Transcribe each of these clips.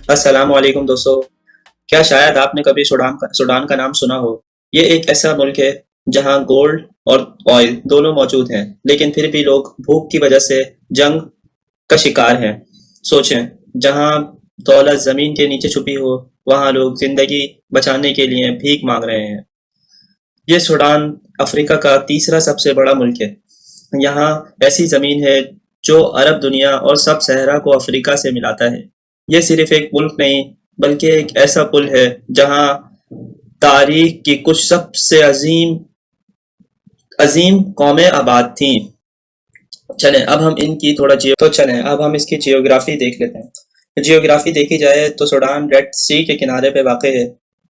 अस्सलाम वालेकुम दोस्तों। क्या शायद आपने कभी सूडान का नाम सुना हो। ये एक ऐसा मुल्क है जहाँ गोल्ड और ऑयल दोनों मौजूद हैं, लेकिन फिर भी लोग भूख की वजह से जंग का शिकार हैं। सोचें, जहाँ दौलत जमीन के नीचे छुपी हो, वहाँ लोग जिंदगी बचाने के लिए भीख मांग रहे हैं। ये सूडान अफ्रीका का तीसरा सबसे बड़ा मुल्क है। यहाँ ऐसी जमीन है जो अरब दुनिया और सब सहरा को अफ्रीका से मिलाता है। ये सिर्फ एक मुल्क नहीं, बल्कि एक ऐसा पुल है जहाँ तारीख की कुछ सबसे अजीम अजीम कौमें आबाद थीं। चलें अब हम इसकी जियोग्राफी देख लेते हैं। जियोग्राफी देखी जाए तो सूडान रेड सी के किनारे पे वाक़ है,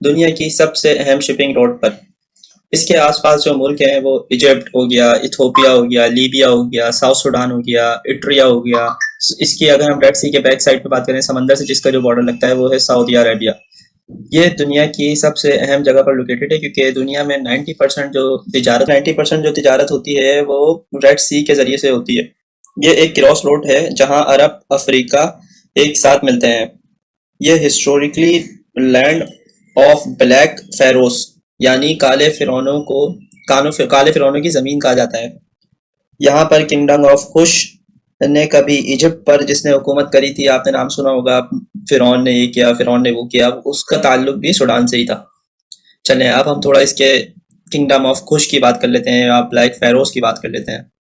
दुनिया की सबसे अहम शिपिंग रोड पर। इसके आसपास जो मुल्क हैं वो इजिप्ट हो गया, इथोपिया हो गया, लीबिया हो गया, साउथ सूडान हो गया, इट्रिया हो गया। इसकी अगर हम रेड सी के बैक साइड पे बात करें, समंदर से जिसका जो बॉर्डर लगता है वो है सऊदी अरेबिया। ये दुनिया की सबसे अहम जगह पर लोकेटेड है, क्योंकि दुनिया में 90% जो तिजारत होती है वो रेड सी के जरिए से होती है। ये एक क्रॉस रोड है जहाँ अरब अफ्रीका एक साथ मिलते हैं। ये historically land of black ferrous, यानी काले फिरौनों की जमीन कहा जाता है। यहाँ पर किंगडम ऑफ कुश ने कभी इजिप्ट पर जिसने हुकूमत करी थी, आपने नाम सुना होगा, फिरौन ने ये किया, फिरौन ने वो किया, उसका ताल्लुक भी सूडान से ही था। चलें अब हम थोड़ा इसके किंगडम ऑफ कुश की बात कर लेते हैं, या ब्लैक फेरोस की बात कर लेते हैं।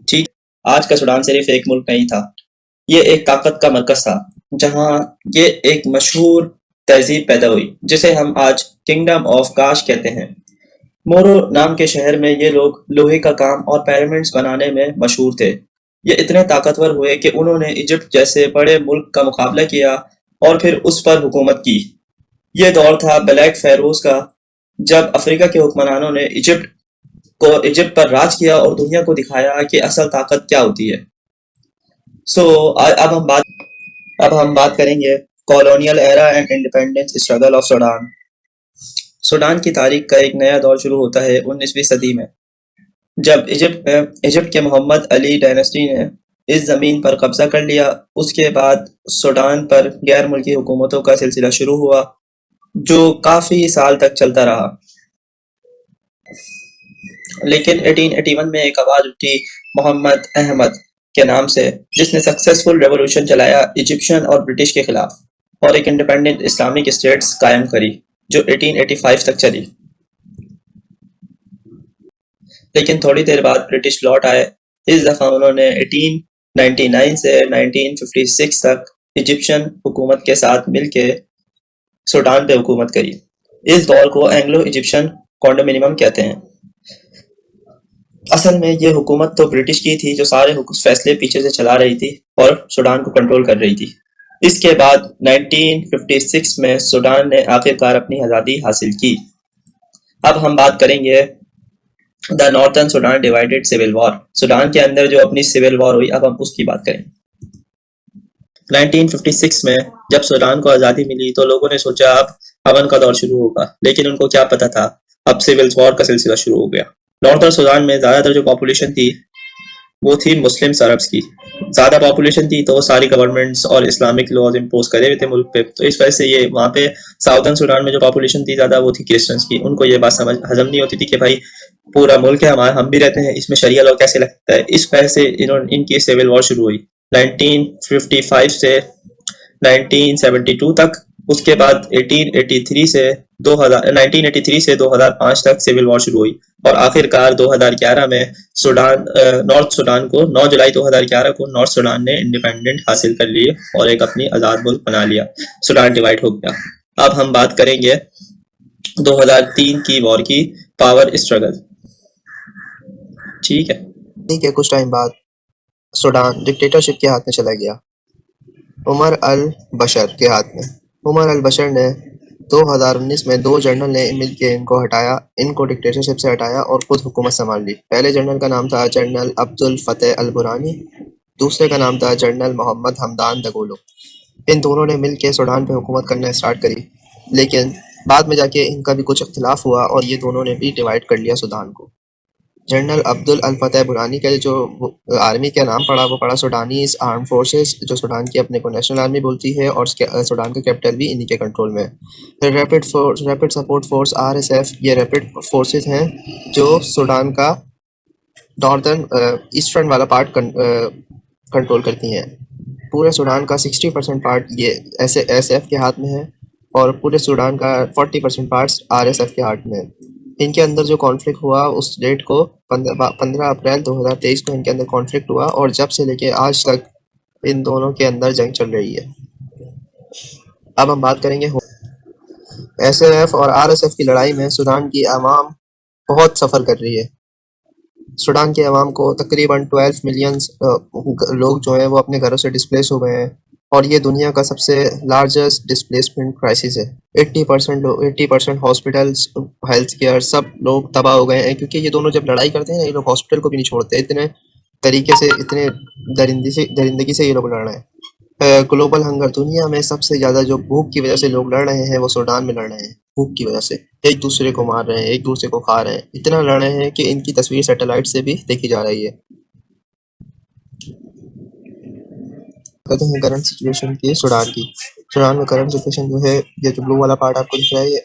ठीक, आज का सूडान सिर्फ एक मुल्क नहीं था, ये एक ताकत का मरकज था, जहाँ ये एक मशहूर तहजीब पैदा हुई, जिसे हम आज किंगडम ऑफ काश कहते हैं। मोरो नाम के शहर में ये लोग लोहे का काम और पिरामिड्स बनाने में मशहूर थे। ये इतने ताकतवर हुए कि उन्होंने इजिप्ट जैसे बड़े मुल्क का मुकाबला किया और फिर उस पर हुकूमत की। ये दौर था ब्लैक फेरोज का, जब अफ्रीका के हुक्मरानों ने इजिप्ट पर राज किया और दुनिया को दिखाया कि असल ताकत क्या होती है। सो अब हम बात करेंगे colonial era and independence struggle of Sudan. Sudan की तारीख का एक नया दौर शुरू होता है 19वीं सदी में, जब इजिप्ट के मोहम्मद अली डायनेस्टी ने इस ज़मीन पर कब्ज़ा कर लिया। उसके बाद सूडान पर गैर मुल्की हुकूमतों का सिलसिला शुरू हुआ, जो काफ़ी साल तक चलता रहा। लेकिन 1881 में एक आवाज़ उठी मोहम्मद अहमद के नाम से, जिसने सक्सेसफुल रेवोल्यूशन चलाया इजिप्शियन और ब्रिटिश के खिलाफ, और एक इंडिपेंडेंट इस्लामिक स्टेट्स कायम करी, जो 1885 तक चली। लेकिन थोड़ी देर बाद ब्रिटिश लौट आए। इस दफ़ा उन्होंने 1899 से 1956 तक इजिप्शियन हुकूमत के साथ मिलके सूडान पे हुकूमत करी। इस दौर को एंग्लो इजिप्शियन कॉन्डोमिनियम कहते हैं। असल में ये हुकूमत तो ब्रिटिश की थी, जो सारे फैसले पीछे से चला रही थी और सूडान को कंट्रोल कर रही थी। इसके बाद 1956 में सूडान ने आखिरकार अपनी आज़ादी हासिल की। अब हम बात करेंगे the northern Sudan divided civil war. Sudan के अंदर जो अपनी सिविल वॉर हुई, अब हम उसकी बात करें। 1956 में जब सूडान को आज़ादी मिली तो लोगों ने सोचा अब अमन का दौर शुरू होगा, लेकिन उनको क्या पता था अब सिविल वॉर का सिलसिला शुरू हो गया। नॉर्थर्न सूडान में ज़्यादातर जो पॉपुलेशन थी वो थी मुस्लिम अरब्स की। ज़्यादा पॉपुलेशन थी तो सारी गवर्नमेंट्स और इस्लामिक लॉज इम्पोज करे हुए थे मुल्क पे, तो इस वजह से ये वहाँ पे साउथर्न सूडान में जो पॉपुलेशन थी ज़्यादा, वो थी क्रिश्चियंस की। उनको ये बात समझ हजम नहीं होती थी कि भाई पूरा मुल्क है हमारा, हम भी रहते हैं इसमें, शरिया लॉ कैसे लगता है। इस वजह से इनकी सिविल वॉर शुरू हुई 1955 से 1972 तक। उसके बाद 1983 से 2005 तक सिविल वॉर शुरू हुई, और आखिरकार 2011 में नॉर्थ सूडान को 9 जुलाई 2011 को नॉर्थ सूडान ने इंडिपेंडेंट हासिल कर लिए और एक अपनी आज़ाद मुल्क बना लिया। सूडान डिवाइड हो गया। अब हम बात करेंगे 2003 की वॉर की, पावर स्ट्रगल। ठीक है, ठीक है, कुछ टाइम बाद सूडान डिक्टेटरशिप के हाथ में चला गया, उमर अल बशर के हाथ में। उमर अल बशर ने 2019 में 2 जनरल ने मिलकर इनको डिक्टेटरशिप से हटाया और खुद हुकूमत संभाल ली। पहले जनरल का नाम था जनरल अब्दुल फतेह अल बुरानी, दूसरे का नाम था जनरल मोहम्मद हमदान दगोलो। इन दोनों ने मिलकर सूडान पे हुकूमत करना स्टार्ट करी, लेकिन बाद में जाके इनका भी कुछ इख्तिलाफ हुआ और ये दोनों ने भी डिवाइड कर लिया सूडान को। जनरल अब्दुल अल फतेह बुरहानी का जो आर्मी का नाम पड़ा वो पड़ा सुडानीज आर्म फोर्सेस, जो सुडान की अपने को नेशनल आर्मी बोलती है, और सुडान का कैपिटल भी इन्हीं के कंट्रोल में है। रैपिड सपोर्ट फोर्स RSF, ये रैपिड फोर्सेस हैं जो सुडान का नॉर्दर्न ईस्टर्न वाला पार्ट कंट्रोल करती हैं। पूरे सूडान का 60% पार्ट ये SF के हाथ में है, और पूरे सूडान का 40% पार्ट्स RSF के हाथ में है। इनके अंदर जो कॉन्फ्लिक्ट हुआ उस डेट को 15 अप्रैल 2023 को इनके अंदर कॉन्फ्लिक्ट हुआ, और जब से लेके आज तक इन दोनों के अंदर जंग चल रही है। अब हम बात करेंगे SF और RSF की लड़ाई में सूडान की आवाम बहुत सफ़र कर रही है। सूडान की आवाम को तकरीबन 12 मिलियन लोग जो हैं वो अपने घरों से डिस्प्लेस हो गए हैं, और ये दुनिया का सबसे लार्जेस्ट डिस्प्लेसमेंट क्राइसिस है। 80% हॉस्पिटल्स, हेल्थ केयर, सब लोग तबाह हो गए हैं, क्योंकि ये दोनों जब लड़ाई करते हैं ये लोग हॉस्पिटल को भी नहीं छोड़ते। इतने तरीके से, इतने दरिंदगी से ये लोग लड़ रहे हैं। ग्लोबल हंगर, दुनिया में सबसे ज़्यादा जो भूख की वजह से लोग लड़ रहे हैं वो सूडान में लड़ रहे हैं। भूख की वजह से एक दूसरे को मार रहे हैं, एक दूसरे को खा रहे हैं, इतना लड़ रहे हैं कि इनकी तस्वीर सैटेलाइट से भी देखी जा रही है। कहते हैं करंट सिचुएशन की सूडान की। सूडान में करंट सिचुएशन जो है, ये जो ब्लू वाला पार्ट आपको दिख रहा है ये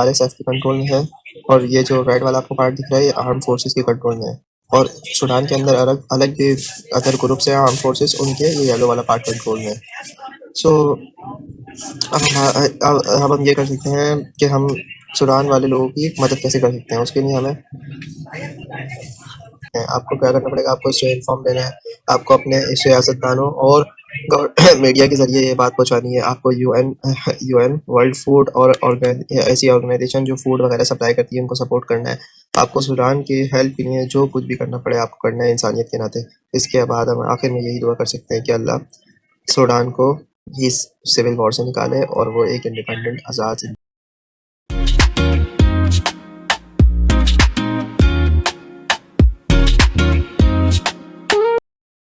RSF के कंट्रोल में है, और ये जो रेड वाला आपको पार्ट दिख रहा है ये आर्म फोर्सेस के कंट्रोल में है। और सूडान के अंदर अलग अलग भी अदर ग्रुप्स हैं आर्म फोर्सेस, उनके ये येलो वाला पार्ट कंट्रोल में है। सो अब हम ये कर सकते हैं कि हम सूडान वाले लोगों की मदद कैसे कर सकते हैं। उसके लिए हमें आपको क्या करना पड़ेगा, आपको इससे इन्फॉर्म देना है, आपको अपने सियासतदानों और मीडिया के जरिए ये बात पहुंचानी है। आपको UN वर्ल्ड फूड और ऐसी ऑर्गेनाइजेशन जो फूड वगैरह सप्लाई करती है उनको सपोर्ट करना है। आपको सूडान की हेल्प के लिए जो कुछ भी करना पड़े आपको करना है इंसानियत के नाते। इसके बाद हम आखिर में यही दुआ कर सकते हैं कि अल्लाह सूडान को इस सिविल वॉर से निकाले और वो एक इंडिपेंडेंट आज़ाद